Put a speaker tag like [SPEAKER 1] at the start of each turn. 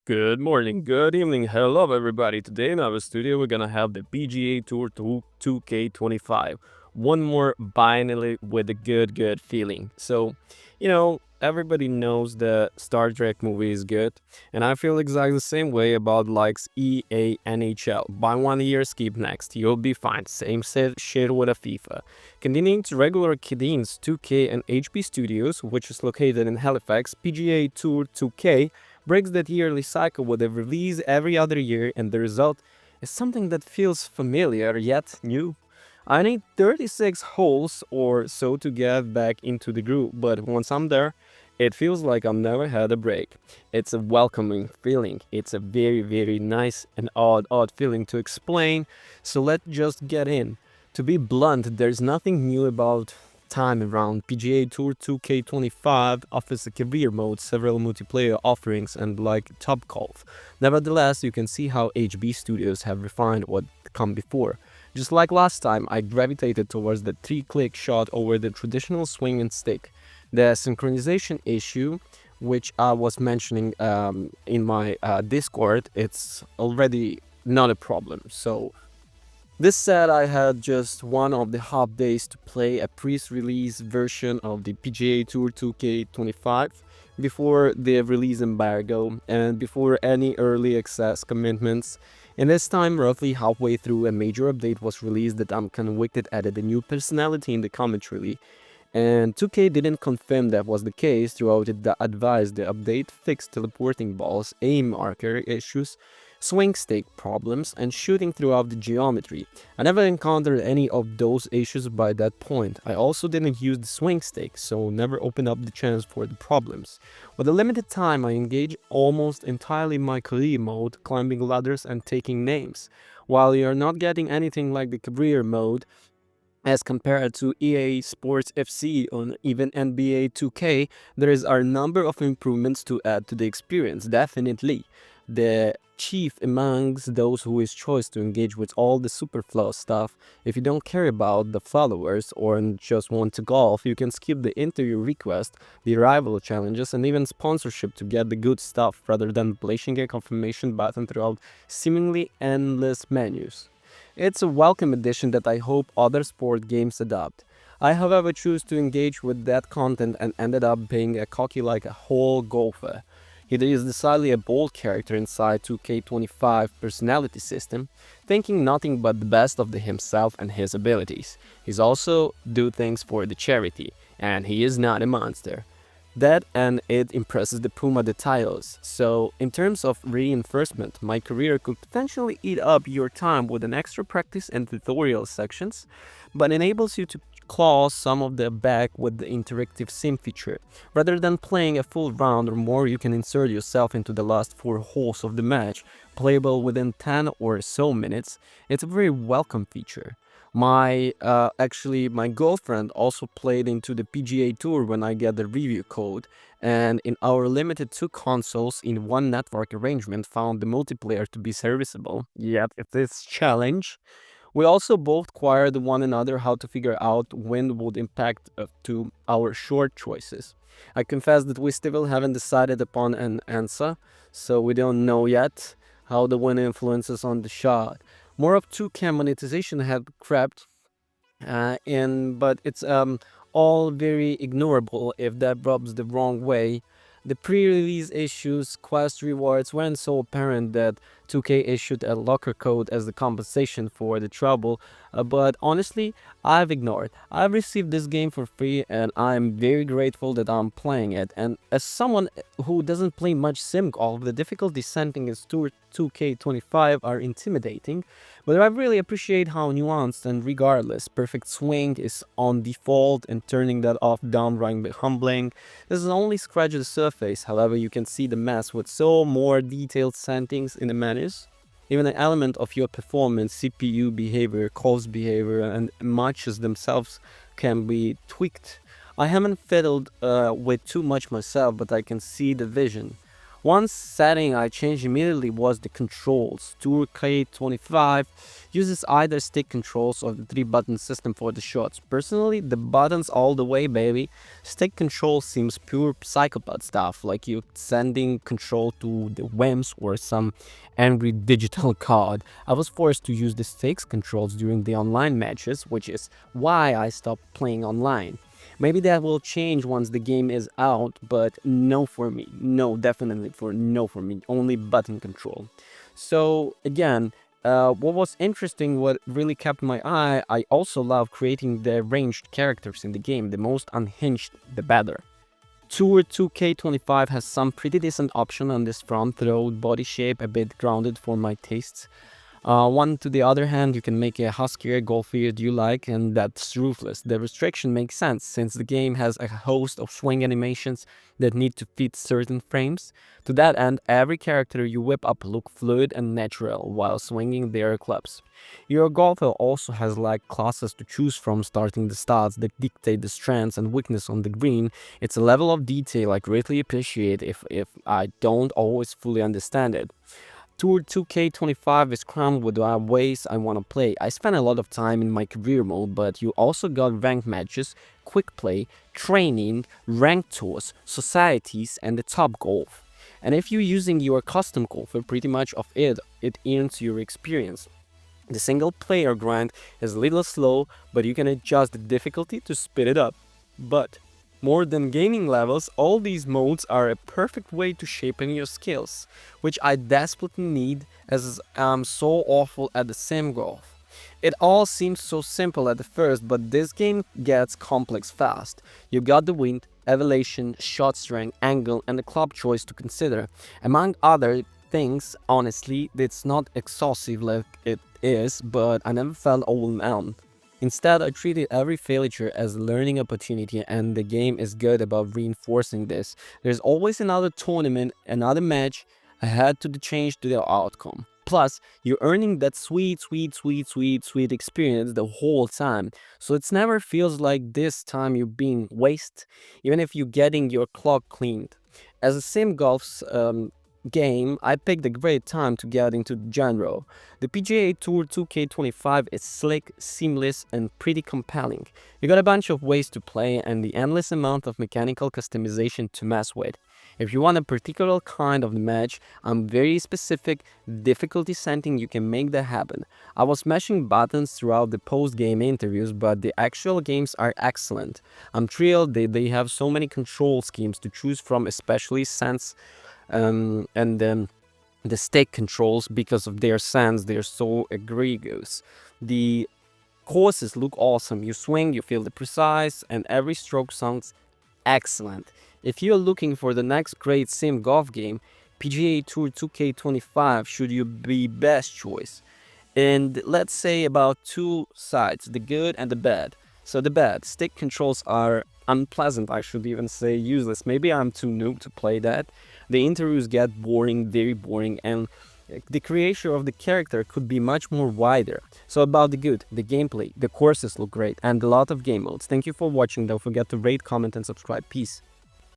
[SPEAKER 1] Good morning, good evening, hello everybody. Today in our studio we're gonna have the PGA Tour 2K25. One more finally with a good feeling. Everybody knows the Star Trek movie is good, and I feel exactly the same way about likes EA NHL. Buy 1 year, skip next. You'll be fine. Same shit with a FIFA. Continuing to regular cadence 2K and HB Studios, which is located in Halifax, PGA Tour 2K breaks that yearly cycle with a release every other year, and the result is something that feels familiar yet new. I need 36 holes or so to get back into the groove, but once I'm there, it feels like I've never had a break. It's a welcoming feeling. It's a very nice and odd feeling to explain, so let's just get in. To be blunt, there's nothing new about time around. PGA Tour 2K25 offers a career mode, several multiplayer offerings, and like Top Golf. Nevertheless, you can see how HB Studios have refined what come before. Just like last time, I gravitated towards the 3-click shot over the traditional swing and stick. The synchronization issue, which I was mentioning in my Discord, it's already not a problem. So this said, I had just one of the half days to play a pre-release version of the PGA Tour 2K25 before the release embargo and before any early access commitments. And this time, roughly halfway through, a major update was released that I'm convicted added a new personality in the commentary. And 2K didn't confirm that was the case. Throughout it advised the update fixed teleporting balls, aim marker issues, swing stake problems, and shooting throughout the geometry. I never encountered any of those issues by that point. I also didn't use the swing stake, so never opened up the chance for the problems. With the limited time, I engage almost entirely in my career mode, climbing ladders and taking names. While you're not getting anything like the career mode, as compared to EA Sports FC or even NBA 2K, there is a number of improvements to add to the experience, definitely. The chief amongst those who is choice to engage with all the superfluous stuff. If you don't care about the followers or just want to golf, you can skip the interview request, the arrival challenges, and even sponsorship to get the good stuff rather than placing a confirmation button throughout seemingly endless menus. It's a welcome addition that I hope other sport games adopt. I, however, choose to engage with that content and ended up being a cocky like a whole golfer. He is decidedly a bold character inside 2K25 personality system, thinking nothing but the best of himself and his abilities. He's also do things for the charity, and he is not a monster. That and it impresses the Puma details. So, in terms of reinforcement, my career could potentially eat up your time with an extra practice and tutorial sections, but enables you to claw some of the back with the interactive sim feature. Rather than playing a full round or more, you can insert yourself into the last 4 holes of the match, playable within 10 or so minutes. It's a very welcome feature. My girlfriend also played into the PGA Tour when I get the review code, and in our limited 2 consoles in one network arrangement found the multiplayer to be serviceable. Yet it is challenge. We also both acquired one another how to figure out when would impact to our short choices. I confess that we still haven't decided upon an answer, so we don't know yet how the wind influences on the shot. More of 2K monetization had crept but it's all very ignorable if that rubs the wrong way. The pre-release issues, quest rewards weren't so apparent that 2K issued a locker code as the compensation for the trouble, but honestly, I've ignored. I've received this game for free and I'm very grateful that I'm playing it. And as someone who doesn't play much sim golf, the difficulty settings in 2K25 are intimidating, but I really appreciate how nuanced and regardless perfect swing is on default and turning that off downright humbling. This is only scratch the surface, however you can see the mess with so more detailed settings in the menus. Even an element of your performance, CPU behavior, course behavior, and matches themselves can be tweaked. I haven't fiddled with too much myself, but I can see the vision. One setting I changed immediately was the controls. 2K25 uses either stick controls or the 3-button system for the shots. Personally, the buttons all the way, baby. Stick control seems pure psychopath stuff, like you sending control to the whims or some angry digital god. I was forced to use the sticks controls during the online matches, which is why I stopped playing online. Maybe that will change once the game is out, but no for me. No, definitely no for me. Only button control. So again, what was interesting, what really kept my eye, I also love creating the ranged characters in the game. The most unhinged, the better. Tour 2K25 has some pretty decent option on this front, though body shape a bit grounded for my tastes. One, to the other hand, you can make a huskier, golfier you like, and that's ruthless. The restriction makes sense since the game has a host of swing animations that need to fit certain frames. To that end, every character you whip up look fluid and natural while swinging their clubs. Your golfer also has like classes to choose from, starting the stats that dictate the strengths and weakness on the green. It's a level of detail I greatly appreciate if I don't always fully understand it. Tour 2K25 is crammed with ways I want to play. I spend a lot of time in my career mode, but you also got ranked matches, quick play, training, ranked tours, societies, and the top golf. And if you're using your custom golfer, pretty much of it earns your experience. The single player grind is a little slow, but you can adjust the difficulty to speed it up. But more than gaining levels, all these modes are a perfect way to sharpen your skills, which I desperately need as I'm so awful at the sim golf. It all seems so simple at the first, but this game gets complex fast. You got the wind, elevation, shot strength, angle, and the club choice to consider. Among other things, honestly, it's not exhaustive like it is, but I never felt overwhelmed. Instead, I treated every failure as a learning opportunity, and the game is good about reinforcing this. There's always another tournament, another match ahead to the change to the outcome. Plus, you're earning that sweet experience the whole time. So it never feels like this time you're being wasted, even if you're getting your clock cleaned. As a sim golf's game, I picked a great time to get into the genre. The PGA Tour 2K25 is slick, seamless, and pretty compelling. You got a bunch of ways to play and the endless amount of mechanical customization to mess with. If you want a particular kind of match, I'm very specific difficulty setting, you can make that happen. I was mashing buttons throughout the post-game interviews, but the actual games are excellent. I'm thrilled they have so many control schemes to choose from, especially since and the stick controls, because of their sense, they're so egregious. The courses look awesome. You swing, you feel the precise, and every stroke sounds excellent. If you're looking for the next great sim golf game, PGA Tour 2K25 should you be best choice. And let's say about two sides, the good and the bad. So the bad, stick controls are unpleasant, I should even say useless. Maybe I'm too noob to play that. The interviews get boring, very boring, and the creation of the character could be much more wider. So about the good, the gameplay, the courses look great, and a lot of game modes. Thank you for watching. Don't forget to rate, comment, and subscribe. Peace.